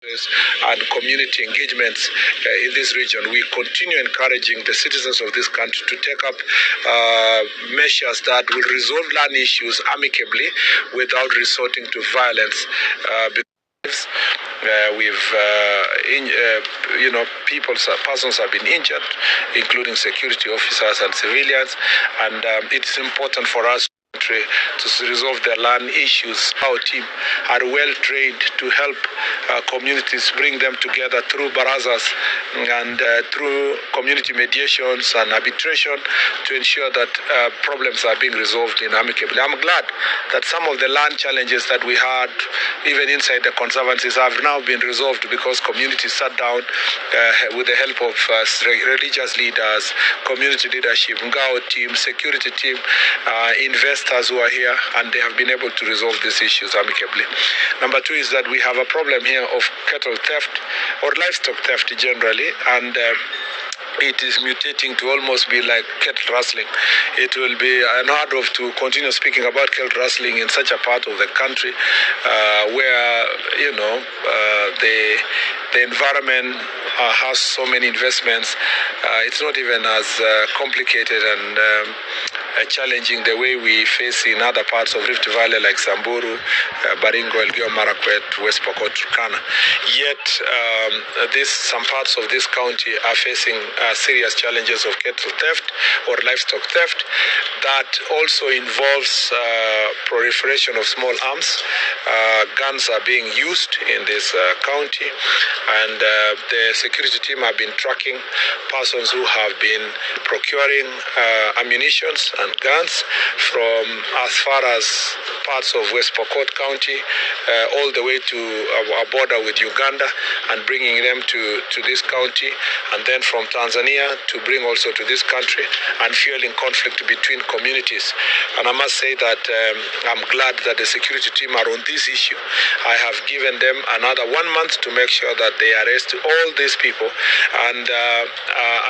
and community engagements in this region. We continue encouraging the citizens of this country to take up measures that will resolve land issues amicably without resorting to violence. Persons have been injured, including security officers and civilians, and it's important for us to resolve their land issues. Our team are well trained to help communities, bring them together through barazas and through community mediations and arbitration to ensure that problems are being resolved in amicably. I'm glad that some of the land challenges that we had, even inside the conservancies, have now been resolved because communities sat down with the help of religious leaders, community leadership, Ngao team, security team, investors who are here, and they have been able to resolve these issues amicably. Number two is that we have a problem here of cattle theft or livestock theft generally, and it is mutating to almost be like cattle rustling. It will be unheard of to continue speaking about cattle rustling in such a part of the country where, the environment has so many investments. It's not even as complicated and challenging the way we face in other parts of Rift Valley like Samburu, Baringo, Elgeyo Marakwet, West Pokot, Turkana. Yet, some parts of this county are facing serious challenges of cattle theft or livestock theft that also involves proliferation of small arms. Guns are being used in this county, and the security team have been tracking persons who have been procuring ammunitions and guns from as far as parts of West Pokot County all the way to our border with Uganda and bringing them to this county, and then from Tanzania to bring also to this country and fueling conflict between communities. And I must say that I'm glad that the security team are on this issue. I have given them another 1 month to make sure that they arrest all these people, and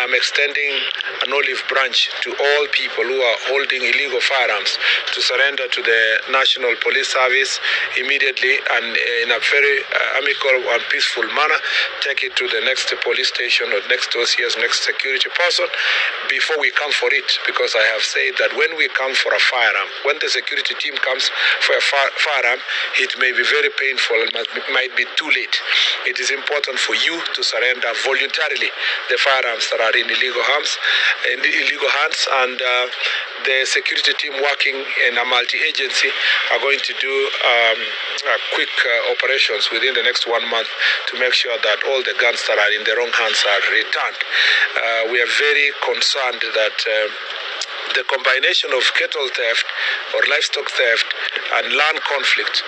I'm extending an olive branch to all people who are holding illegal firearms to surrender to the National Police Service immediately and in a very amicable and peaceful manner. Take it to the next police station or next OCS, next security person before we come for it, because I have said that when we come for a firearm, when the security team comes for a firearm, it may be very painful and might be too late. It is important for you to surrender voluntarily the firearms that are in illegal hands, and the security team working in a multi-agency are going to do quick operations within the next 1 month to make sure that all the guns that are in the wrong hands are returned. We are very concerned that the combination of cattle theft or livestock theft and land conflict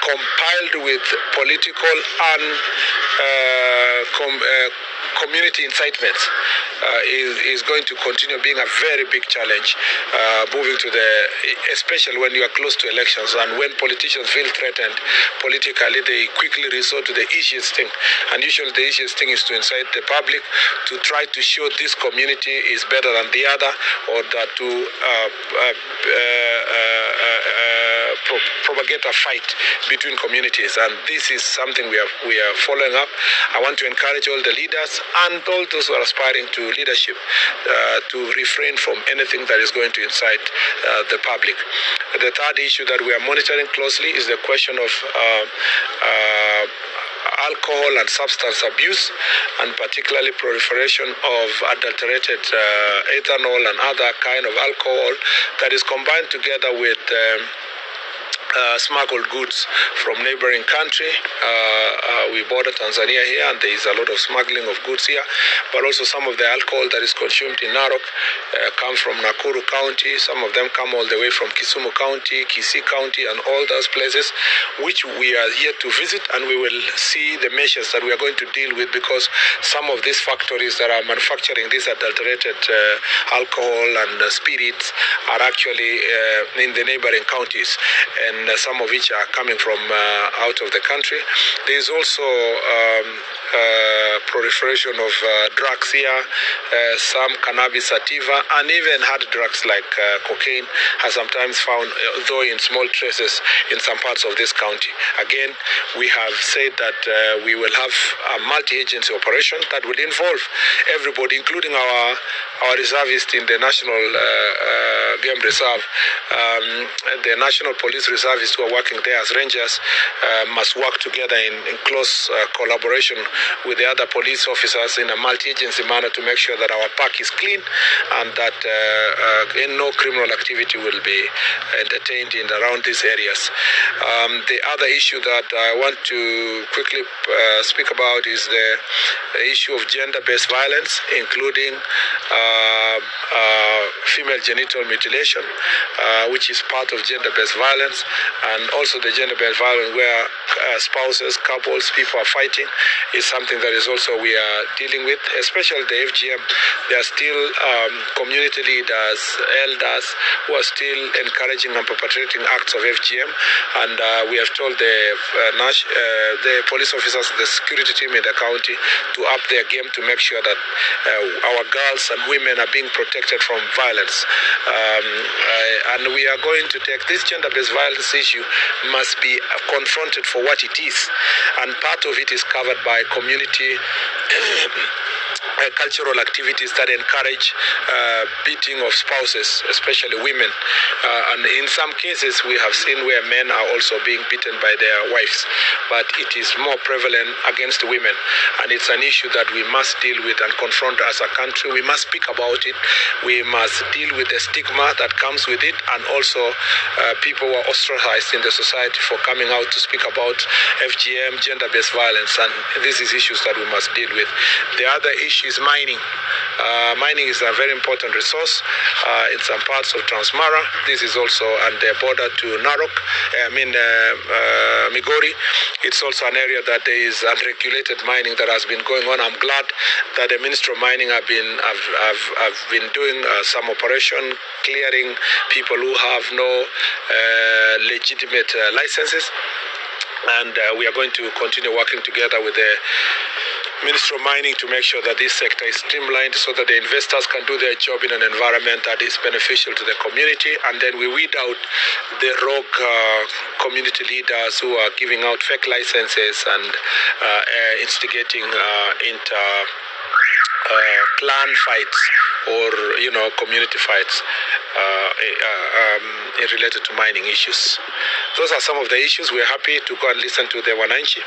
compiled with political and community incitements is going to continue being a very big challenge moving to especially when you are close to elections, and when politicians feel threatened politically, they quickly resort to the easiest thing, and usually the easiest thing is to incite the public to try to show this community is better than the other, or that to propagate a fight between communities. And this is something we are following up. I want to encourage all the leaders and all those who are aspiring to leadership to refrain from anything that is going to incite the public. The third issue that we are monitoring closely is the question of alcohol and substance abuse, and particularly proliferation of adulterated ethanol and other kind of alcohol that is combined together with smuggled goods from neighboring country. We border Tanzania here, and there is a lot of smuggling of goods here, but also some of the alcohol that is consumed in Narok come from Nakuru County. Some of them come all the way from Kisumu County, Kisii County, and all those places, which we are here to visit, and we will see the measures that we are going to deal with, because some of these factories that are manufacturing these adulterated alcohol and spirits are actually in the neighboring counties, and some of which are coming from out of the country. There is also proliferation of drugs here, some cannabis sativa, and even hard drugs like cocaine are sometimes found, though in small traces, in some parts of this county. Again, we have said that we will have a multi-agency operation that will involve everybody, including our reservists in the National Game Reserve. The National Police reservists who are working there as rangers must work together in close collaboration with the other police officers in a multi-agency manner to make sure that our park is clean and that no criminal activity will be entertained in around these areas. The other issue that I want to quickly speak about is the issue of gender-based violence, including female genital mutilation, which is part of gender-based violence, and also the gender-based violence where spouses, couples, people are fighting is something that is also we are dealing with, especially the FGM. There are still community leaders, elders who are still encouraging and perpetrating acts of FGM, and we have told the police officers, the security team in the county to up their game to make sure that our girls and women are being protected from violence. And we are going to take this gender-based violence issue must be confronted for what it is, and part of it is covered by community cultural activities that encourage beating of spouses, especially women. And in some cases, we have seen where men are also being beaten by their wives. But it is more prevalent against women. And it's an issue that we must deal with and confront as a country. We must speak about it. We must deal with the stigma that comes with it. And also, people were ostracized in the society for coming out to speak about FGM, gender-based violence. And this is issues that we must deal with. The other issue is mining. Mining is a very important resource in some parts of Transmara. This is also on the border to Narok, Migori. It's also an area that there is unregulated mining that has been going on. I'm glad that the Ministry of Mining have been doing some operation clearing people who have no legitimate licenses. And we are going to continue working together with the Ministry of Mining to make sure that this sector is streamlined so that the investors can do their job in an environment that is beneficial to the community. And then we weed out the rogue community leaders who are giving out fake licenses and instigating clan fights or community fights related to mining issues. Those are some of the issues. We're happy to go and listen to the Wananchi,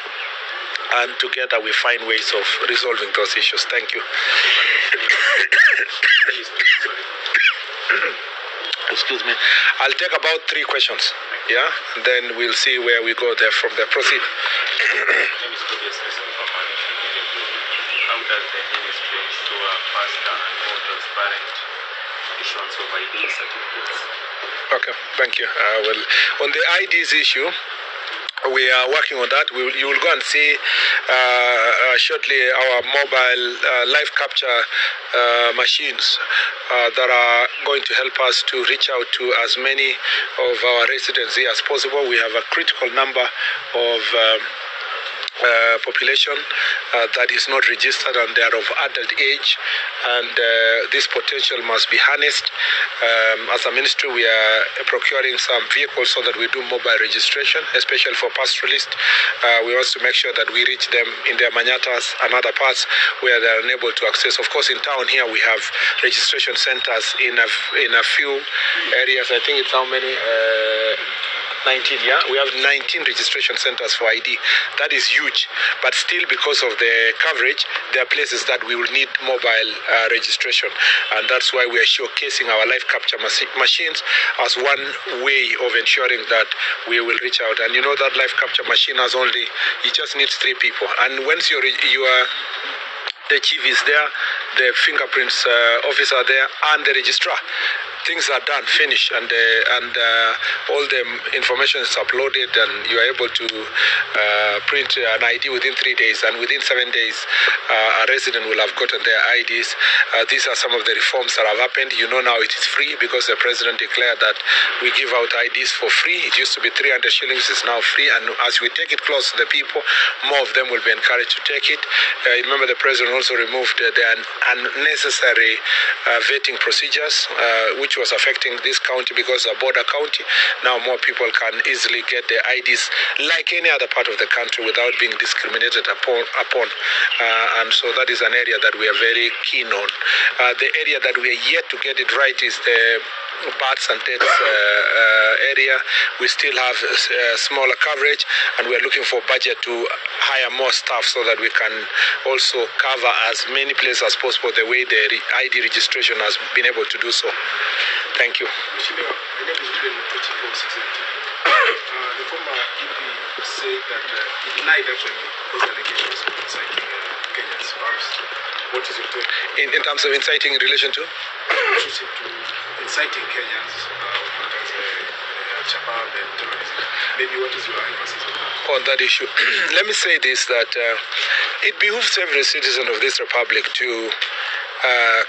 and together we find ways of resolving those issues. Thank you. Excuse me. I'll take about 3 questions. Yeah, then we'll see where we go there from there. Proceed. How does the ministry ensure faster and more transparent issuance of ID certificates? Okay, thank you. Well, on the IDs issue, we are working on that. You will go and see shortly our mobile live capture machines that are going to help us to reach out to as many of our residents here as possible. We have a critical number of population that is not registered and they are of adult age, and this potential must be harnessed. As a ministry, we are procuring some vehicles so that we do mobile registration, especially for pastoralists. We want to make sure that we reach them in their manyatas and other parts where they are unable to access. Of course, in town here we have registration centers in a few areas. I think it's how many? 19, yeah? We have 19 registration centers for ID. That is huge. But still, because of the coverage, there are places that we will need mobile registration. And that's why we are showcasing our live capture machines as one way of ensuring that we will reach out. And you know that live capture machine it just needs 3 people. And once the chief is there, the fingerprints officer there, and the registrar. things are done, finished, and all the information is uploaded, and you are able to print an ID within 3 days, and within 7 days, a resident will have gotten their IDs. These are some of the reforms that have happened. You know, now it is free because the president declared that we give out IDs for free. It used to be 300 shillings, it's now free, and as we take it close to the people, more of them will be encouraged to take it. Remember, the president also removed the unnecessary vetting procedures, which was affecting this county because a border county. Now more people can easily get their IDs like any other part of the country without being discriminated upon. And so that is an area that we are very keen on. The area that we are yet to get it right is the births and deaths area. We still have smaller coverage, and we are looking for budget to hire more staff so that we can also cover as many places as possible the way the ID registration has been able to do so. Thank you. My name is Ruben Mutoti from 682. The former EP said that he denied actually those allegations of inciting Kenyans. What is your take? In terms of inciting in relation to? Inciting Kenyans, Al-Shabaab and terrorism. Maybe what is your emphasis on that issue? Let me say this, that it behooves every citizen of this republic to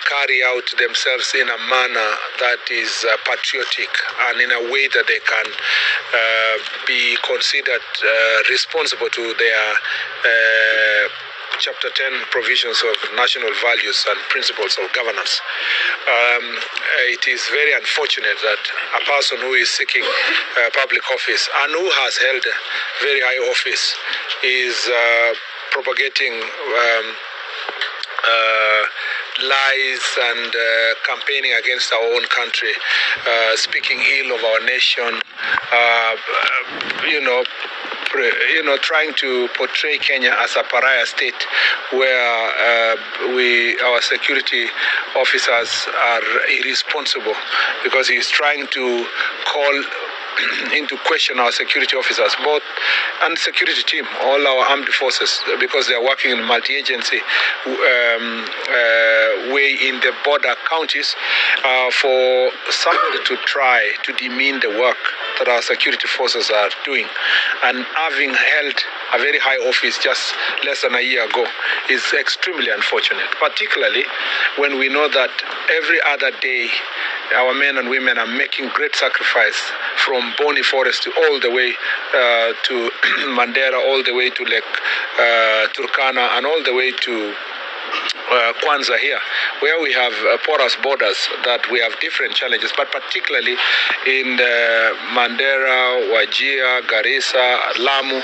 carry out themselves in a manner that is patriotic and in a way that they can be considered responsible to their Chapter 10 provisions of national values and principles of governance. It is very unfortunate that a person who is seeking public office and who has held very high office is propagating lies and campaigning against our own country, speaking ill of our nation, trying to portray Kenya as a pariah state where our security officers are irresponsible, because he's trying to call into question our security officers, both and security team, all our armed forces, because they are working in multi-agency way in the border counties. For somebody to try to demean the work that our security forces are doing, and having held a very high office just less than a year ago, is extremely unfortunate, particularly when we know that every other day our men and women are making great sacrifice from Boni Forest all the way to Mandera, all the way to Lake Turkana, and all the way to Kwanza here, where we have porous borders, that we have different challenges, but particularly in Mandera, Wajir, Garissa, Lamu,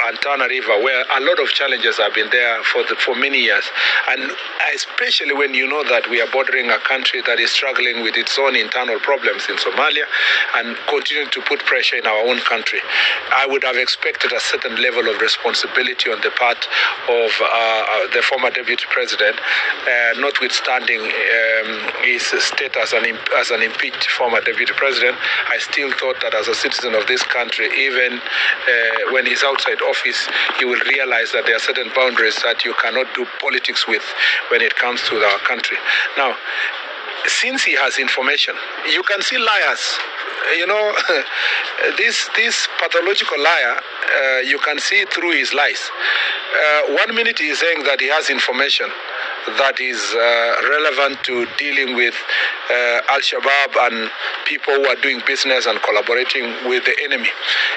and Tana River, where a lot of challenges have been there for many years. And especially when you know that we are bordering a country that is struggling with its own internal problems in Somalia and continuing to put pressure in our own country, I would have expected a certain level of responsibility on the part of the former Deputy President, notwithstanding his status as an impeached former Deputy President. I still thought that as a citizen of this country, even when he's outside office, he will realize that there are certain boundaries that you cannot do politics with when it comes to our country. Now, since he has information, you can see liars. This pathological liar, you can see through his lies. 1 minute he is saying that he has information that is relevant to dealing with Al-Shabaab and people who are doing business and collaborating with the enemy.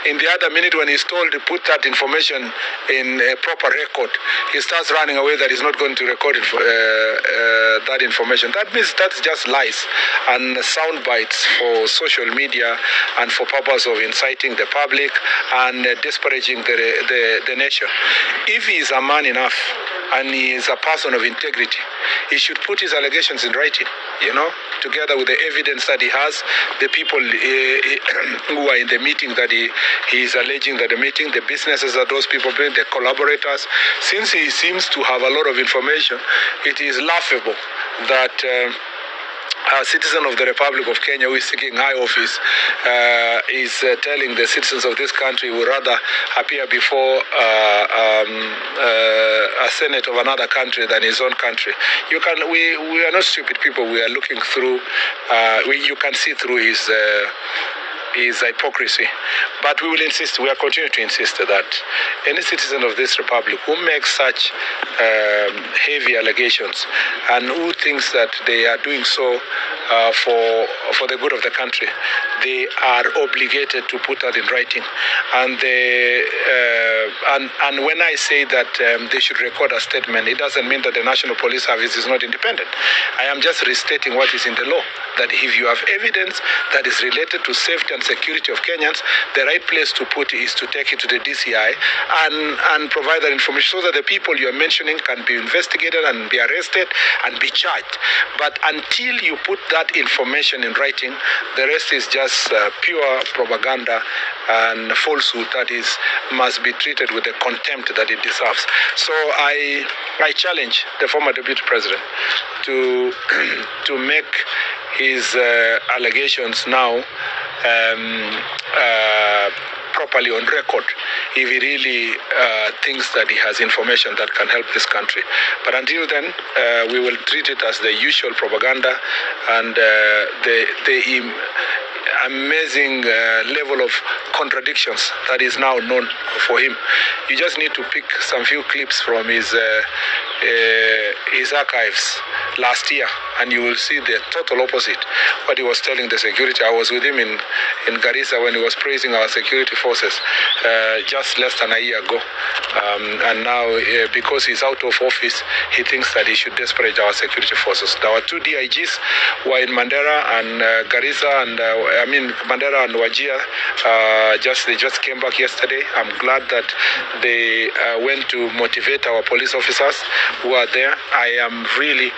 In the other minute, when he's told to put that information in a proper record, he starts running away that he's not going to record that information. That means that's just lies and sound bites for social media and for purpose of inciting the public and disparaging the nation. If he is a man enough and he is a person of integrity, he should put his allegations in writing, together with the evidence that he has, the people who are in the meeting that he is alleging that the meeting, the businesses that those people bring, the collaborators. Since he seems to have a lot of information, it is laughable that a citizen of the Republic of Kenya who is seeking high office is telling the citizens of this country would rather appear before a Senate of another country than his own country. We are not stupid people. We are looking through. You can see through his hypocrisy. But we will insist, we are continuing to insist that any citizen of this republic who makes such heavy allegations and who thinks that they are doing so for the good of the country, they are obligated to put that in writing. And and when I say that they should record a statement, it doesn't mean that the National Police Service is not independent. I am just restating what is in the law, that if you have evidence that is related to safety and security of Kenyans, the right place to put it is to take it to the DCI and provide that information so that the people you are mentioning can be investigated and be arrested and be charged. But until you put that information in writing, the rest is just pure propaganda and falsehood that must be treated with the contempt that it deserves. So I challenge the former deputy president to make his allegations now properly on record if he really thinks that he has information that can help this country. But until then, we will treat it as the usual propaganda and the amazing level of contradictions that is now known for him. You just need to pick some few clips from his archives last year, and you will see the total opposite what he was telling the security. I was with him in Garissa when he was praising our security forces just less than a year ago, and now because he's out of office, he thinks that he should disparage our security forces. Our two DIGs were in Mandera and Garissa, and Mandera and Wajir. They just came back yesterday. I'm glad that they went to motivate our police officers who are there. I am really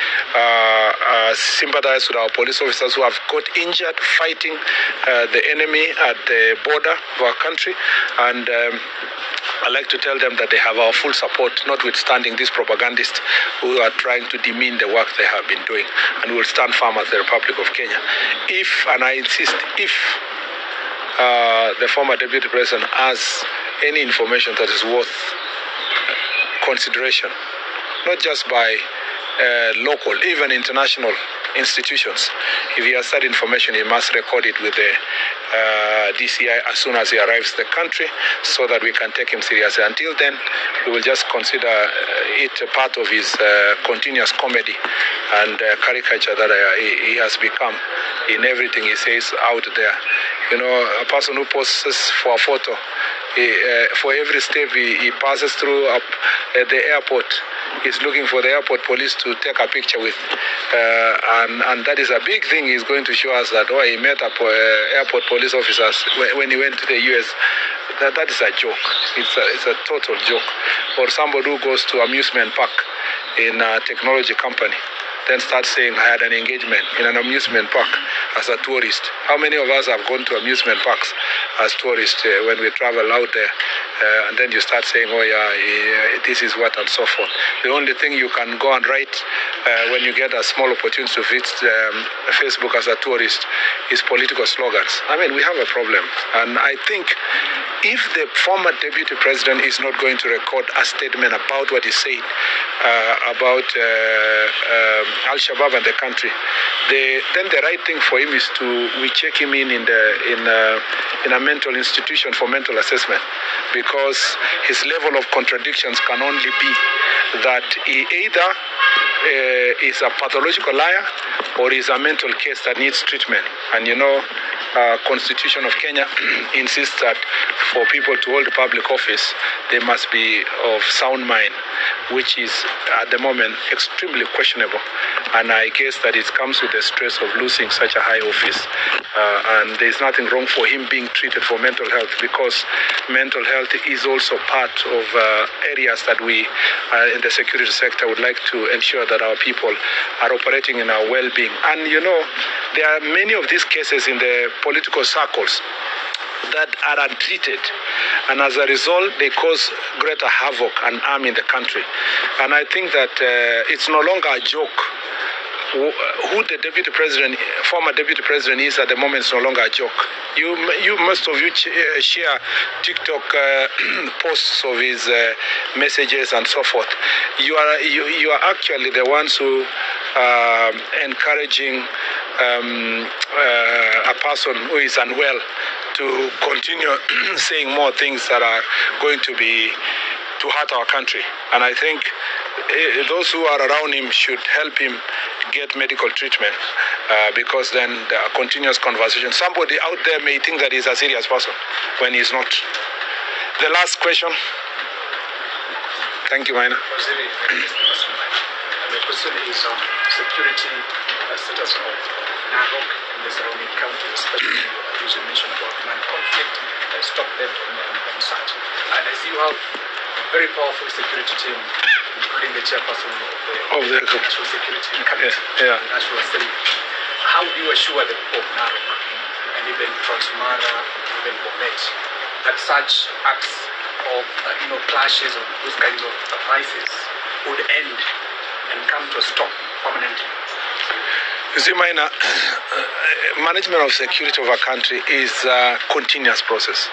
sympathize with our police officers who have got injured fighting the enemy at the border of our country, and I like to tell them that they have our full support, notwithstanding these propagandists who are trying to demean the work they have been doing, and will stand firm as the Republic of Kenya. If, and I insist, if the former deputy president has any information that is worth consideration, not just by local, even international institutions. If he has that information, he must record it with the DCI as soon as he arrives the country so that we can take him seriously. Until then, we will just consider it a part of his continuous comedy and caricature that he has become in everything he says out there. You know, a person who poses for a photo, for every step he passes through the airport, he's looking for the airport police to take a picture with. And that is a big thing. He's going to show us that, he met airport police officers when he went to the US. That is a joke. It's a total joke. Or somebody who goes to amusement park in a technology company, then starts saying, I had an engagement in an amusement park as a tourist. How many of us have gone to amusement parks as tourists when we travel out there? And then you start saying, this is what, and so forth. The only thing you can go and write when you get a small opportunity to visit Facebook as a tourist is political slogans. We have a problem. And I think if the former deputy president is not going to record a statement about what he said about Al-Shabaab and the country, then the right thing for him is we check him in a mental institution for mental assessment, because his level of contradictions can only be that he either is a pathological liar or is a mental case that needs treatment. And Constitution of Kenya insists that for people to hold public office, they must be of sound mind, which is at the moment extremely questionable. And I guess that it comes with the stress of losing such a high office. And there's nothing wrong for him being treated for mental health, because mental health is also part of areas that we in the security sector would like to ensure that our people are operating in our well-being. And there are many of these cases in the political circles that are untreated, and as a result they cause greater havoc and harm in the country. And I think that it's no longer a joke who the deputy president, former deputy president is at the moment is no longer a joke. You most of you share TikTok posts of his messages and so forth. You are actually the ones who are encouraging a person who is unwell to continue saying more things that are going to hurt our country. And I think those who are around him should help him get medical treatment because then there are continuous conversations. Somebody out there may think that he's a serious person when he's not. The last question. Thank you, Maina. The question is on security status of Narok and the surrounding counties, especially as you mentioned about land conflict, stop them and such. And I see you have a very powerful security team, including the chairperson of the National Security Committee, the National Assembly. How do you assure the people of Narok and even Transmara, even Bomet, that such acts of clashes of those kinds of crises would end and come to a stop permanently? You see, Maina, management of security of a country is a continuous process.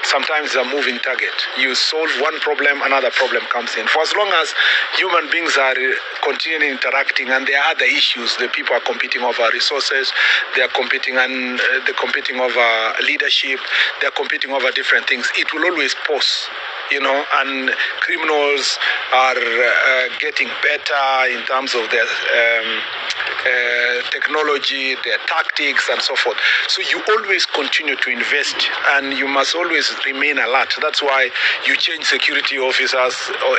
Sometimes it's a moving target. You solve one problem, another problem comes in. For as long as human beings are continuing interacting and there are other issues, the people are competing over resources, they are competing over leadership, they are competing over different things. It will always pause. And criminals are getting better in terms of their technology, their tactics, and so forth. So you always continue to invest, and you must always remain alert. That's why you change security officers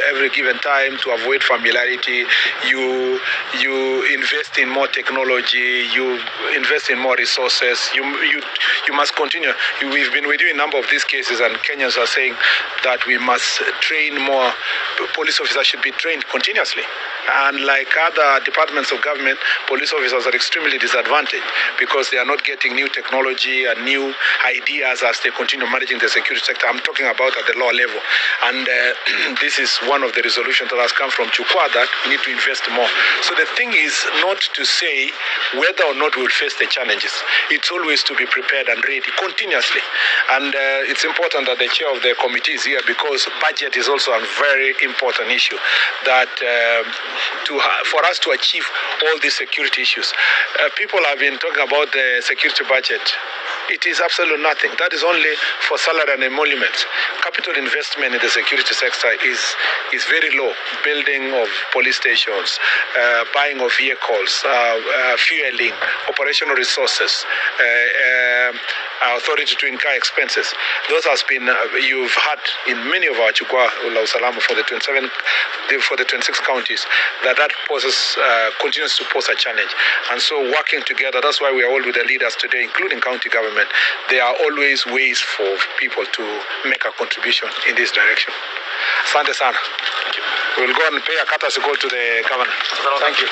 every given time to avoid familiarity. You invest in more technology. You invest in more resources. You must continue. We've been with you in a number of these cases, and Kenyans are saying that we must train more. Police officers should be trained continuously. And like other departments of government, police officers are extremely disadvantaged because they are not getting new technology and new ideas as they continue managing the security sector. I'm talking about at the lower level. And this is one of the resolutions that has come from Jukwaa that we need to invest more. So the thing is not to say whether or not we will face the challenges. It's always to be prepared and ready continuously. And it's important that the chair of the committee is here because budget is also a very important issue that for us to achieve all these security issues. People have been talking about the security budget. It is absolutely nothing. That is only for salary and emoluments. Capital investment in the security sector is very low. Building of police stations, buying of vehicles, fueling, operational resources, authority to incur expenses. Those has been you've had in many of our Jukwaa Usalama for the 26 counties that poses continues to pose a challenge. And so working together, that's why we are all with the leaders today, including county government. There are always ways for people to make a contribution in this direction. Asante sana. We will go and pay a courtesy call to the governor. Thank you.